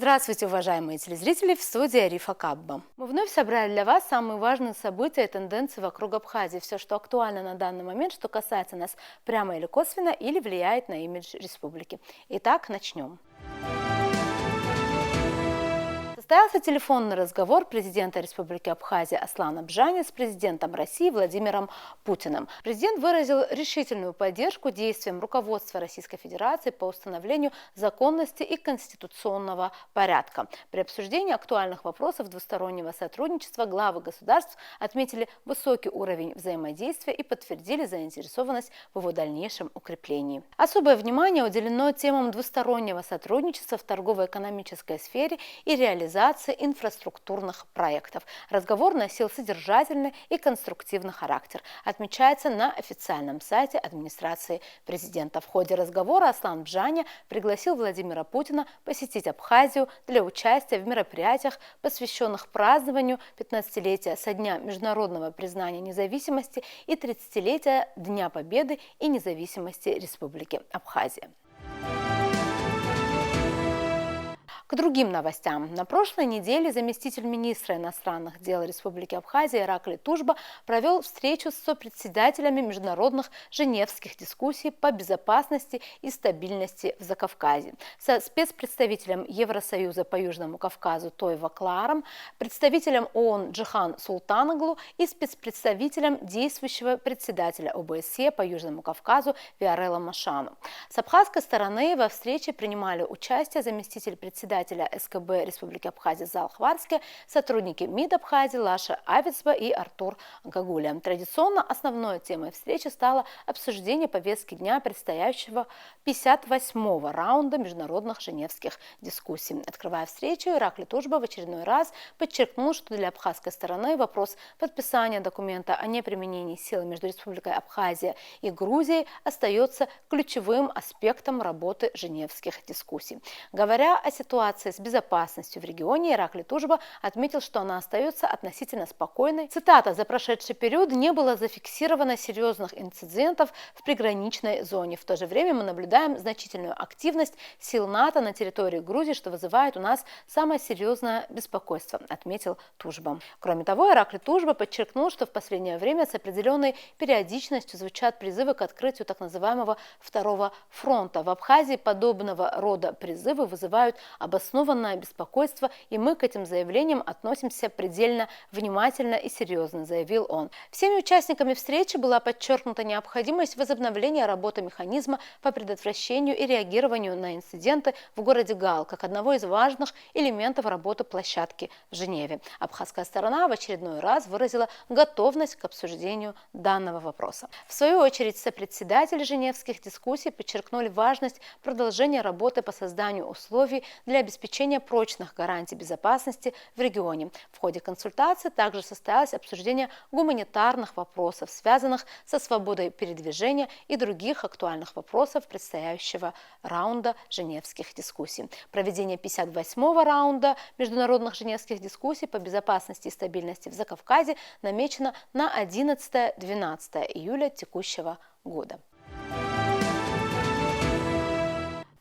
Здравствуйте, уважаемые телезрители, в студии Арифа Кабба. Мы вновь собрали для вас самые важные события и тенденции вокруг Абхазии. Все, что актуально на данный момент, что касается нас прямо или косвенно, или влияет на имидж республики. Итак, начнем. Состоялся телефонный разговор президента Республики Абхазия Аслана Бжани с президентом России Владимиром Путиным. Президент выразил решительную поддержку действиям руководства Российской Федерации по установлению законности и конституционного порядка. При обсуждении актуальных вопросов двустороннего сотрудничества главы государств отметили высокий уровень взаимодействия и подтвердили заинтересованность в его дальнейшем укреплении. Особое внимание уделено темам двустороннего сотрудничества в торгово-экономической сфере и реализации инфраструктурных проектов. Разговор носил содержательный и конструктивный характер, отмечается на официальном сайте администрации президента. В ходе разговора Аслан Бжани пригласил Владимира Путина посетить Абхазию для участия в мероприятиях, посвященных празднованию 15-летия со дня международного признания независимости и 30-летия Дня Победы и независимости Республики Абхазия. К другим новостям. На прошлой неделе заместитель министра иностранных дел Республики Абхазия Ираклий Тужба провел встречу с сопредседателями международных женевских дискуссий по безопасности и стабильности в Закавказье, со спецпредставителем Евросоюза по Южному Кавказу Тойва Кларом, представителем ООН Джихан Султаноглу и спецпредставителем действующего председателя ОБСЕ по Южному Кавказу Виорелла Машану. С абхазской стороны во встрече принимали участие заместитель председателя СКБ Республики Абхазия Зал Хварский, сотрудники МИД Абхазии Лаша Авицба и Артур Гагуля. Традиционно основной темой встречи стало обсуждение повестки дня предстоящего 58-го раунда международных женевских дискуссий. Открывая встречу, Ираклий Тужба в очередной раз подчеркнул, что для абхазской стороны вопрос подписания документа о неприменении силы между Республикой Абхазия и Грузией остается ключевым аспектом работы женевских дискуссий. Говоря о ситуации с безопасностью в регионе, Ираклий Тужба отметил, что она остается относительно спокойной. Цитата: «За прошедший период не было зафиксировано серьезных инцидентов в приграничной зоне. В то же время мы наблюдаем значительную активность сил НАТО на территории Грузии, что вызывает у нас самое серьезное беспокойство», отметил Тужба. Кроме того, Ираклий Тужба подчеркнул, что в последнее время с определенной периодичностью звучат призывы к открытию так называемого второго фронта. В Абхазии подобного рода призывы вызывают обоснованное беспокойство, и мы к этим заявлениям относимся предельно внимательно и серьезно, заявил он. Всеми участниками встречи была подчеркнута необходимость возобновления работы механизма по предотвращению и реагированию на инциденты в городе Гал, как одного из важных элементов работы площадки в Женеве. Абхазская сторона в очередной раз выразила готовность к обсуждению данного вопроса. В свою очередь, сопредседатели женевских дискуссий подчеркнули важность продолжения работы по созданию условий для обеспечения прочных гарантий безопасности в регионе. В ходе консультации также состоялось обсуждение гуманитарных вопросов, связанных со свободой передвижения и других актуальных вопросов предстоящего раунда женевских дискуссий. Проведение 58-го раунда международных женевских дискуссий по безопасности и стабильности в Закавказье намечено на 11-12 июля текущего года.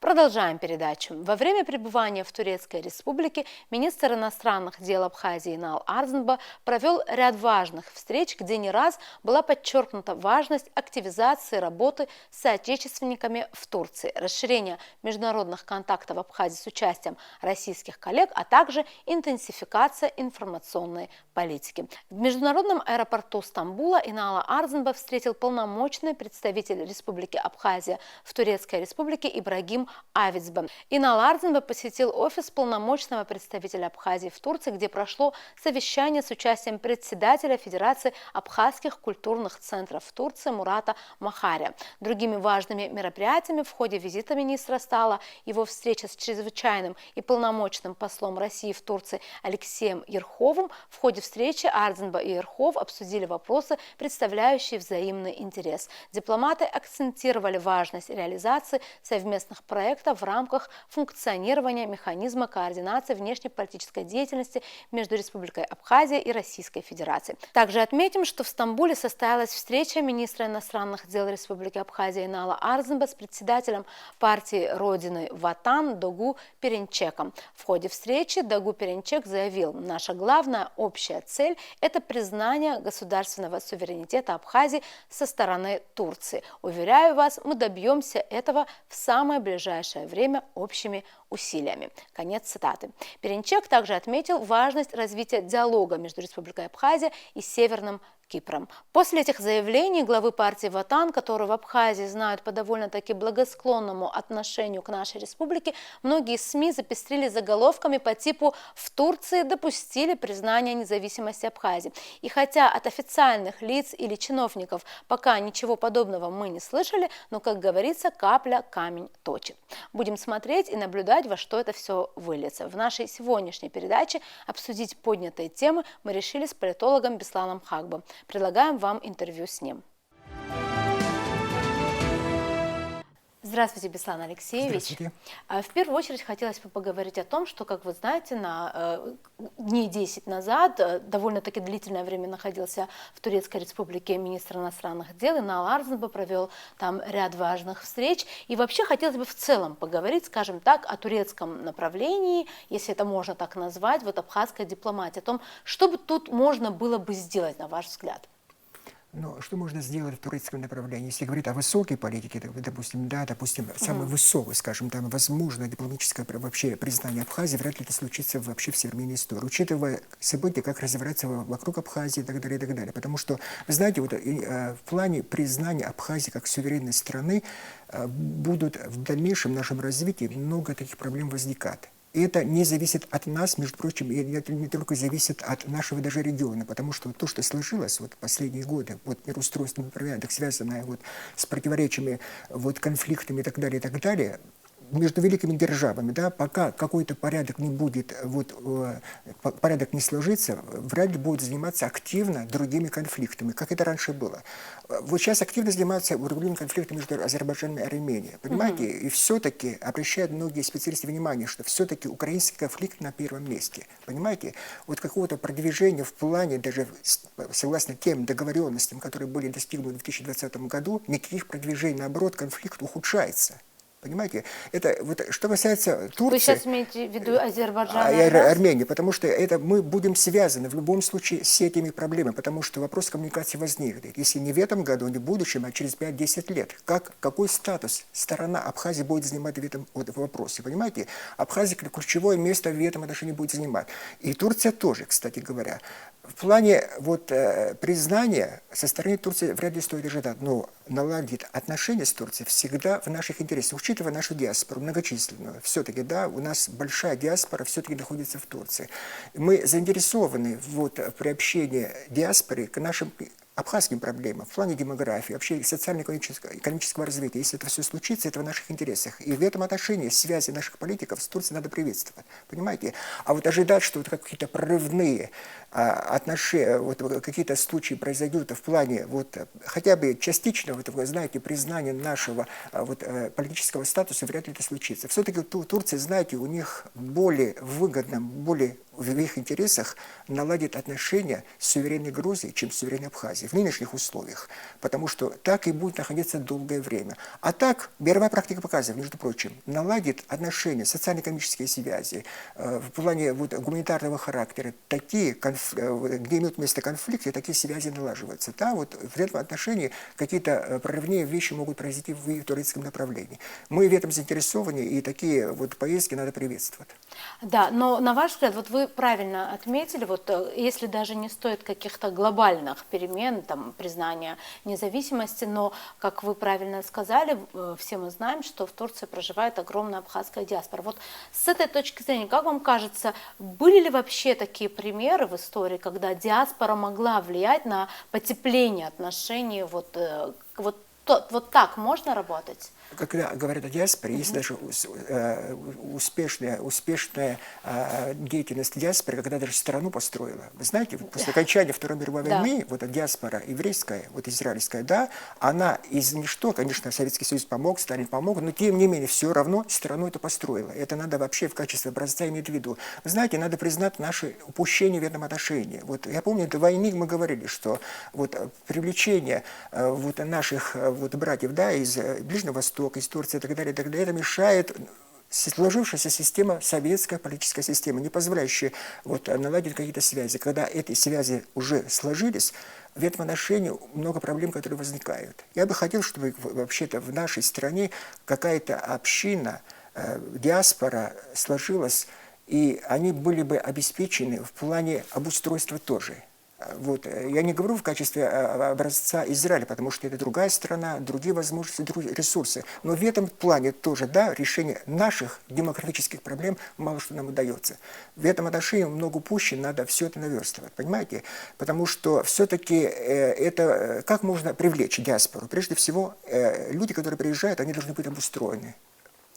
Продолжаем передачу. Во время пребывания в Турецкой Республике министр иностранных дел Абхазии Инал Арзанба провел ряд важных встреч, где не раз была подчеркнута важность активизации работы с соотечественниками в Турции, расширения международных контактов Абхазии с участием российских коллег, а также интенсификация информационной политики. В международном аэропорту Стамбула Инала Арзанба встретил полномочный представитель Республики Абхазия в Турецкой Республике Ибрагим Авицба. Инал Арзанба посетил офис полномочного представителя Абхазии в Турции, где прошло совещание с участием председателя Федерации абхазских культурных центров в Турции Мурата Махаря. Другими важными мероприятиями в ходе визита министра стала его встреча с чрезвычайным и полномочным послом России в Турции Алексеем Ерховым. В ходе встречи Арзанба и Ерхов обсудили вопросы, представляющие взаимный интерес. Дипломаты акцентировали важность реализации совместных проектов проекта в рамках функционирования механизма координации внешнеполитической деятельности между Республикой Абхазия и Российской Федерацией. Также отметим, что в Стамбуле состоялась встреча министра иностранных дел Республики Абхазия Инала Арзымба с председателем партии Родины Ватан Догу Перенчеком. В ходе встречи Догу Перенчек заявил: наша главная общая цель – это признание государственного суверенитета Абхазии со стороны Турции. Уверяю вас, мы добьемся этого в самое ближайшее время общими усилиями. Конец цитаты. Перенчек также отметил важность развития диалога между Республикой Абхазия и Северным Кипром. После этих заявлений главы партии Ватан, которую в Абхазии знают по довольно-таки благосклонному отношению к нашей республике, многие СМИ запестрили заголовками по типу «В Турции допустили признание независимости Абхазии». И хотя от официальных лиц или чиновников пока ничего подобного мы не слышали, но, как говорится, капля камень точит. Будем смотреть и наблюдать, во что это все выльется. В нашей сегодняшней передаче обсудить поднятые темы мы решили с политологом Бесланом Хакбом. Предлагаем вам интервью с ним. Здравствуйте, Беслан Алексеевич. Здравствуйте. В первую очередь хотелось бы поговорить о том, что, как вы знаете, дней 10 назад довольно-таки длительное время находился в Турецкой Республике министр иностранных дел Инал Арзымба, провел там ряд важных встреч. И вообще хотелось бы в целом поговорить, скажем так, о турецком направлении, если это можно так назвать, вот абхазской дипломатии, о том, что бы тут можно было бы сделать, на ваш взгляд. Но что можно сделать в турецком направлении? Если говорить о высокой политике, допустим, самое высокое, скажем, там, возможно, дипломатическое вообще признание Абхазии, вряд ли это случится вообще в современной истории, учитывая события, как развиваются вокруг Абхазии и так далее, и так далее. Потому что, вы знаете, вот, в плане признания Абхазии как суверенной страны будут в дальнейшем нашем развитии много таких проблем возникать. И это не зависит от нас, между прочим, и это не только зависит от нашего даже региона, потому что то, что сложилось вот последние годы, вот мироустройственный порядок, связанное вот с противоречиями, вот конфликтами и так далее, между великими державами, да, пока какой-то порядок не будет, вот, порядок не сложится, вряд ли будут заниматься активно другими конфликтами, как это раньше было. Вот сейчас активно занимаются урегулированием конфликта между Азербайджаном и Арменией, понимаете? И все-таки обращают многие специалисты внимание, что все-таки украинский конфликт на первом месте, понимаете? Вот какого-то продвижения в плане, даже согласно тем договоренностям, которые были достигнуты в 2020 году, никаких продвижений, наоборот, конфликт ухудшается. Понимаете? Это вот что касается Турции. Вы сейчас имеете в виду Азербайджан и Армению, потому что это мы будем связаны в любом случае с этими проблемами, потому что вопрос коммуникации возникнет. Если не в этом году, не в будущем, а через 5-10 лет. Какой статус сторона Абхазии будет занимать в этом вопросе? Понимаете? Абхазия ключевое место в этом отношении будет занимать. И Турция тоже, кстати говоря. В плане вот, признания со стороны Турции вряд ли стоит ожидать, но наладить отношения с Турцией всегда в наших интересах, учитывая нашу диаспору многочисленную. Все-таки, да, у нас большая диаспора все-таки находится в Турции. Мы заинтересованы вот, в приобщении диаспоры к нашим абхазским проблемам, в плане демографии, вообще социально-экономического развития. Если это все случится, это в наших интересах. И в этом отношении связи наших политиков с Турцией надо приветствовать. Понимаете? А вот ожидать, что вот какие-то прорывные отношения, вот какие-то случаи произойдут в плане вот, хотя бы частично, вот, вы знаете, признания нашего вот, политического статуса, вряд ли это случится. Все-таки Турция, знаете, у них более выгодно, более в их интересах наладить отношения с суверенной Грузией, чем с суверенной Абхазией в нынешних условиях, потому что так и будет находиться долгое время. А так, мировая практика показывает, между прочим, наладит отношения, социально-экономические связи в плане вот, гуманитарного характера, такие, где имеют место конфликты, такие связи налаживаются. Да, вот в этом отношении какие-то прорывные вещи могут произойти в турецком направлении. Мы в этом заинтересованы, и такие вот поездки надо приветствовать. Да, но на ваш взгляд, вот вы правильно отметили, вот если даже не стоит каких-то глобальных перемен, там, признания независимости, но, как вы правильно сказали, все мы знаем, что в Турции проживает огромная абхазская диаспора. Вот с этой точки зрения, как вам кажется, были ли вообще такие примеры в истории, когда диаспора могла влиять на потепление отношений, вот так можно работать? Когда говорят о диаспоре, есть даже успешная деятельность диаспоры, когда даже страну построила. Вы знаете, после окончания Второй мировой войны, вот эта диаспора еврейская, вот израильская, да, она из ничто, конечно, Советский Союз помог, Сталин помог, но тем не менее все равно страну эту построила. Это надо вообще в качестве образца иметь в виду. Вы знаете, надо признать наши упущения в этом отношении. Вот я помню, до войны мы говорили, что вот привлечение вот наших вот братьев, да, из Ближнего Востока, из Турции и так далее, это мешает сложившаяся система, советская политическая система, не позволяющая вот наладить какие-то связи. Когда эти связи уже сложились, в этом отношении много проблем, которые возникают. Я бы хотел, чтобы вообще-то в нашей стране какая-то община, диаспора сложилась, и они были бы обеспечены в плане обустройства тоже. Вот. Я не говорю в качестве образца Израиля, потому что это другая страна, другие возможности, другие ресурсы. Но в этом плане тоже, да, решение наших демографических проблем мало что нам удается. В этом отношении много упущено, надо все это наверстывать, понимаете? Потому что все-таки это как можно привлечь диаспору? Прежде всего, люди, которые приезжают, они должны быть обустроены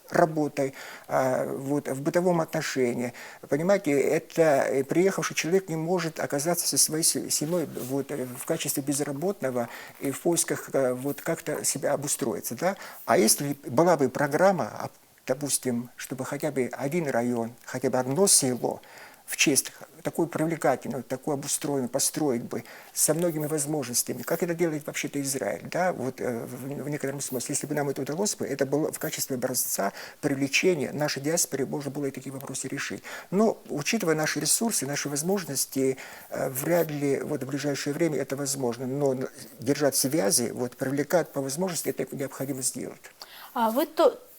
работой, вот, в бытовом отношении. Понимаете, это приехавший человек не может оказаться со своей семьей вот, в качестве безработного и в поисках вот, как-то себя обустроиться. Да? А если была бы программа, допустим, чтобы хотя бы один район, хотя бы одно село в честь такую привлекательную, такую обустроенную построить бы со многими возможностями, как это делает вообще-то Израиль, да, вот в некотором смысле. Если бы нам это удалось бы, это было в качестве образца привлечения нашей диаспоры, можно было и такие вопросы решить. Но, учитывая наши ресурсы, наши возможности, вряд ли вот в ближайшее время это возможно. Но держать связи, вот, привлекать по возможности, это необходимо сделать. А вы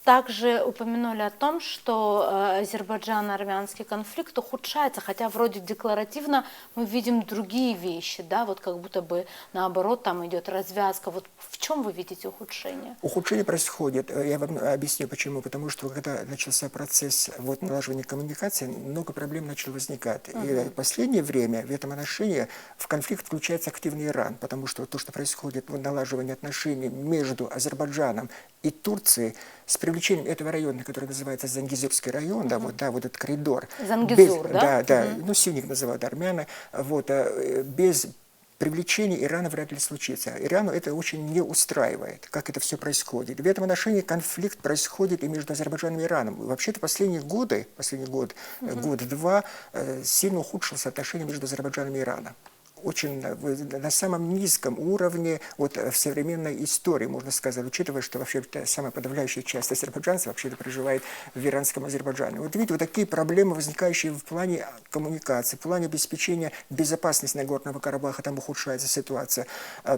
также упомянули о том, что азербайджано-армянский конфликт ухудшается, хотя вроде декларативно мы видим другие вещи, да, вот как будто бы наоборот там идет развязка. Вот в чем вы видите ухудшение? Ухудшение происходит, я вам объясню почему. Потому что когда начался процесс вот, налаживания коммуникации, много проблем начало возникать. И в последнее время в этом отношении в конфликт включается активный Иран, потому что то, что происходит в налаживании отношений между Азербайджаном и Турцией, с привлечением этого района, который называется Зангизурский район, да, вот этот коридор. Зангизур, да? Да, ну, сюник называют армяне. Вот, без привлечения Ирана вряд ли случится. Ирану это очень не устраивает, как это все происходит. В этом отношении конфликт происходит и между Азербайджаном и Ираном. Вообще-то последний год, год-два, сильно ухудшилось отношение между Азербайджаном и Ираном. Очень на самом низком уровне вот, в современной истории, можно сказать, учитывая, что вообще самая подавляющая часть азербайджанцев вообще-то проживает в иранском Азербайджане. Вот видите, вот такие проблемы, возникающие в плане коммуникации, в плане обеспечения безопасности Нагорного Карабаха, там ухудшается ситуация.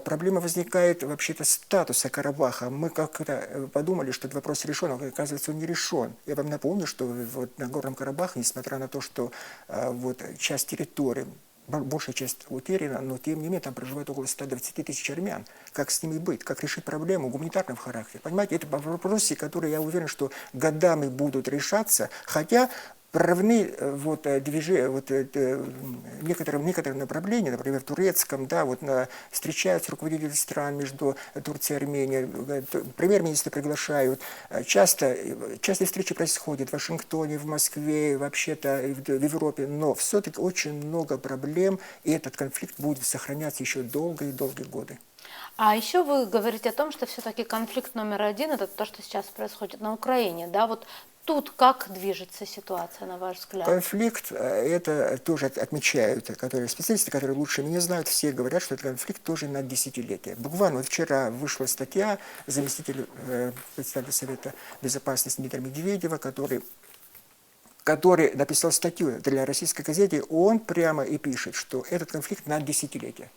Проблема возникает вообще-то статуса Карабаха. Мы как-то подумали, что этот вопрос решен, а оказывается, он не решен. Я вам напомню, что вот на Горном Карабахе, несмотря на то, что вот, часть территории, большая часть утеряна, но тем не менее там проживает около 120 тысяч армян. Как с ними быть? Как решить проблему гуманитарного характера? Понимаете, это вопросы, которые, я уверен, что годами будут решаться, хотя равны вот, некоторым направлениям, например, в турецком, да, вот, встречаются руководители стран между Турцией и Арменией, премьер-министры приглашают. Часто встречи происходят в Вашингтоне, в Москве, вообще-то в Европе, но все-таки очень много проблем, и этот конфликт будет сохраняться еще долгие годы. А еще вы говорите о том, что все-таки конфликт номер один – это то, что сейчас происходит на Украине, да, вот тут как движется ситуация, на ваш взгляд? Конфликт, это тоже отмечают специалисты, которые лучше меня знают, все говорят, что этот конфликт тоже на десятилетие. Буквально вот вчера вышла статья заместителя председателя Совета Безопасности Дмитрия Медведева, который написал статью для российской газеты, он прямо и пишет, что этот конфликт на десятилетие.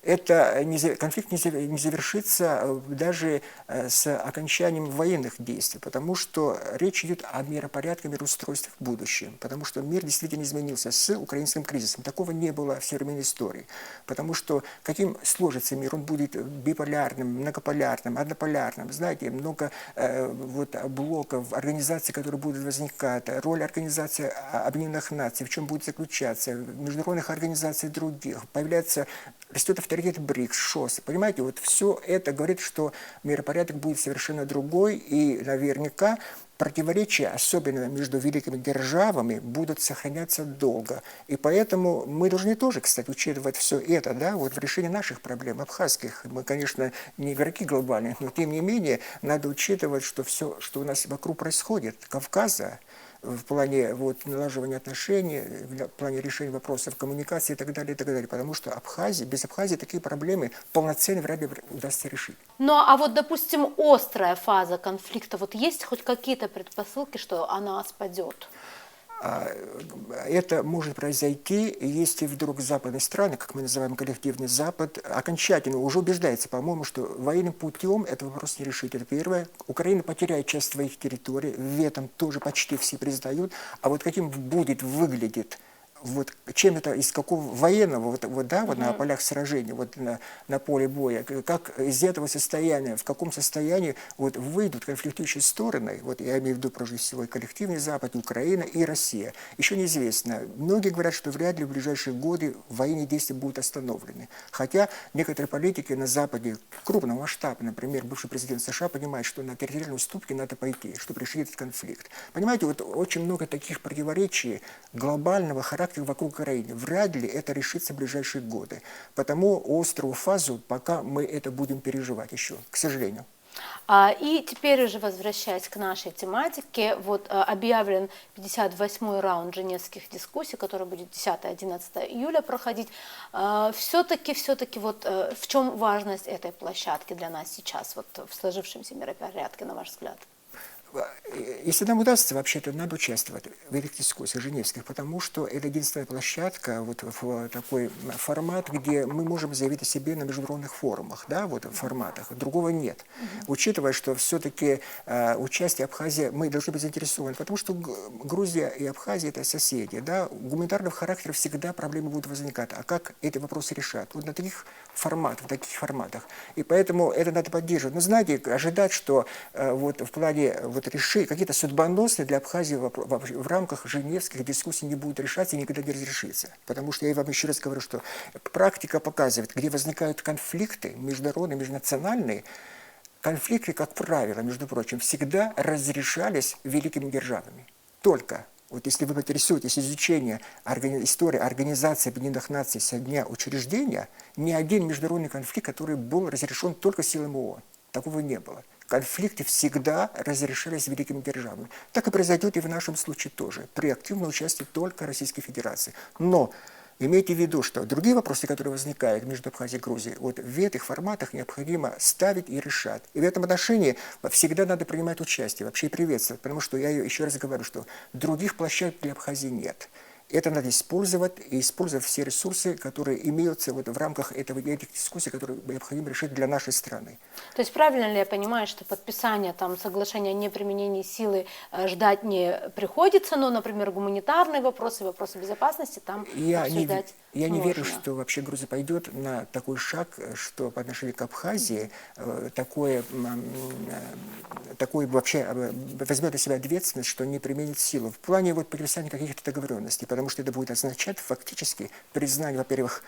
Конфликт не завершится даже с окончанием военных действий, потому что речь идет о миропорядке, мироустройстве в будущем, потому что мир действительно изменился с украинским кризисом. Такого не было в современной истории, потому что каким сложится мир, он будет биполярным, многополярным, однополярным. Знаете, много вот, блоков, организаций, которые будут возникать, роль Организации Объединенных Наций, в чем будет заключаться, международных организаций других. Растет авторитет авторитет БРИКС, ШОС. Понимаете, вот все это говорит, что миропорядок будет совершенно другой, и наверняка противоречия, особенно между великими державами, будут сохраняться долго. И поэтому мы должны тоже, кстати, учитывать все это, да, вот в решении наших проблем, абхазских. Мы, конечно, не игроки глобальные, но тем не менее надо учитывать, что все, что у нас вокруг происходит, Кавказа, в плане вот, налаживания отношений, в плане решения вопросов коммуникации и так далее, потому что без Абхазии такие проблемы полноценно вряд ли удастся решить. Ну а вот, допустим, острая фаза конфликта, вот есть хоть какие-то предпосылки, что она спадет? Это может произойти, если вдруг западные страны, как мы называем коллективный Запад, окончательно уже убеждается, по-моему, что военным путем этот вопрос не решить. Это первое. Украина потеряет часть своих территорий, в этом тоже почти все признают. А вот каким будет выглядеть, вот чем это, из какого военного, вот на полях сражений, вот на поле боя, как из этого состояния, в каком состоянии вот выйдут конфликтующие стороны, вот я имею в виду прежде всего и коллективный Запад, Украина и Россия. Еще неизвестно. Многие говорят, что вряд ли в ближайшие годы военные действия будут остановлены. Хотя некоторые политики на Западе крупного масштаба, например, бывший президент США понимает, что на территориальные уступки надо пойти, чтобы решить этот конфликт. Понимаете, вот очень много таких противоречий глобального характера вокруг Украины. Вряд ли это решится в ближайшие годы. Потому острую фазу пока мы это будем переживать еще, к сожалению. И теперь уже возвращаясь к нашей тематике, вот объявлен 58-й раунд женевских дискуссий, который будет 10-11 июля проходить. Все-таки вот в чем важность этой площадки для нас сейчас, вот в сложившемся миропорядке, на ваш взгляд? Если нам удастся, вообще-то надо участвовать в этих дискуссиях женевских, потому что это единственная площадка, вот в такой формат, где мы можем заявить о себе на международных форумах, да, вот в форматах. Другого нет. Учитывая, что все-таки участие Абхазии, мы должны быть заинтересованы, потому что Грузия и Абхазия – это соседи, да, гуманитарного характера всегда проблемы будут возникать. А как эти вопросы решат? Вот на таких форматах, в таких форматах. И поэтому это надо поддерживать. Но знаете, ожидать, что вот в плане вот какие-то судьбоносные для Абхазии в рамках женевских дискуссий не будут решаться и никогда не разрешиться. Потому что я вам еще раз говорю, что практика показывает, где возникают конфликты международные, межнациональные, конфликты, как правило, между прочим, всегда разрешались великими державами. Только вот если вы интересуетесь изучением истории Организации Объединенных Наций со дня учреждения, ни один международный конфликт, который был разрешен только силами ООН, такого не было. Конфликты всегда разрешались великими державами. Так и произойдет и в нашем случае тоже, при активном участии только Российской Федерации. Но имейте в виду, что другие вопросы, которые возникают между Абхазией и Грузией, вот в этих форматах необходимо ставить и решать. И в этом отношении всегда надо принимать участие, вообще приветствовать, потому что я еще раз говорю, что других площадок для Абхазии нет. Это надо использовать, и использовать все ресурсы, которые имеются вот в рамках этих дискуссий, которые необходимо решить для нашей страны. То есть правильно ли я понимаю, что подписание там соглашения о неприменении силы ждать не приходится, но, например, гуманитарные вопросы, вопросы безопасности там обсуждать Я не можно? верю, что вообще Грузия пойдет на такой шаг, что по отношению к Абхазии такое вообще возьмет на себя ответственность, что не применит силу. В плане вот подписания каких-то договоренностей, потому что это будет означать фактически признание, во-первых,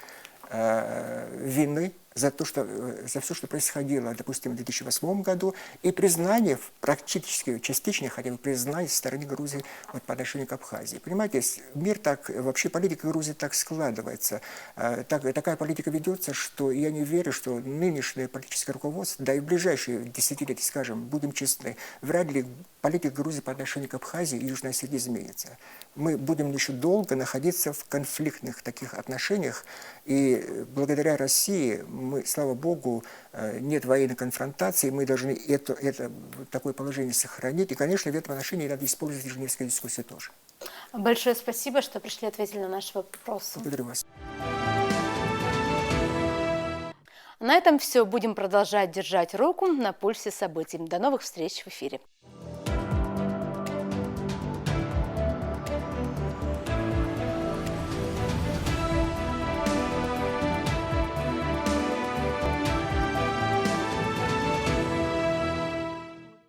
вины за все, что происходило, допустим, в 2008 году, и признание, практически частичное хотя бы признание со стороны Грузии вот, по отношению к Абхазии. Понимаете, мир так, вообще политика Грузии так складывается, такая политика ведется, что я не верю, что нынешнее политическое руководство, да и в ближайшие десятилетия, скажем, будем честны, вряд ли политика Грузии по отношению к Абхазии и Южной Осетии изменится. Мы будем еще долго находиться в конфликтных таких отношениях, и благодаря России мы, слава Богу, нет военной конфронтации, мы должны такое положение сохранить. И, конечно, в этом отношении надо использовать женевские дискуссии тоже. Большое спасибо, что пришли, ответили на наши вопросы. Благодарю вас. На этом все. Будем продолжать держать руку на пульсе событий. До новых встреч в эфире.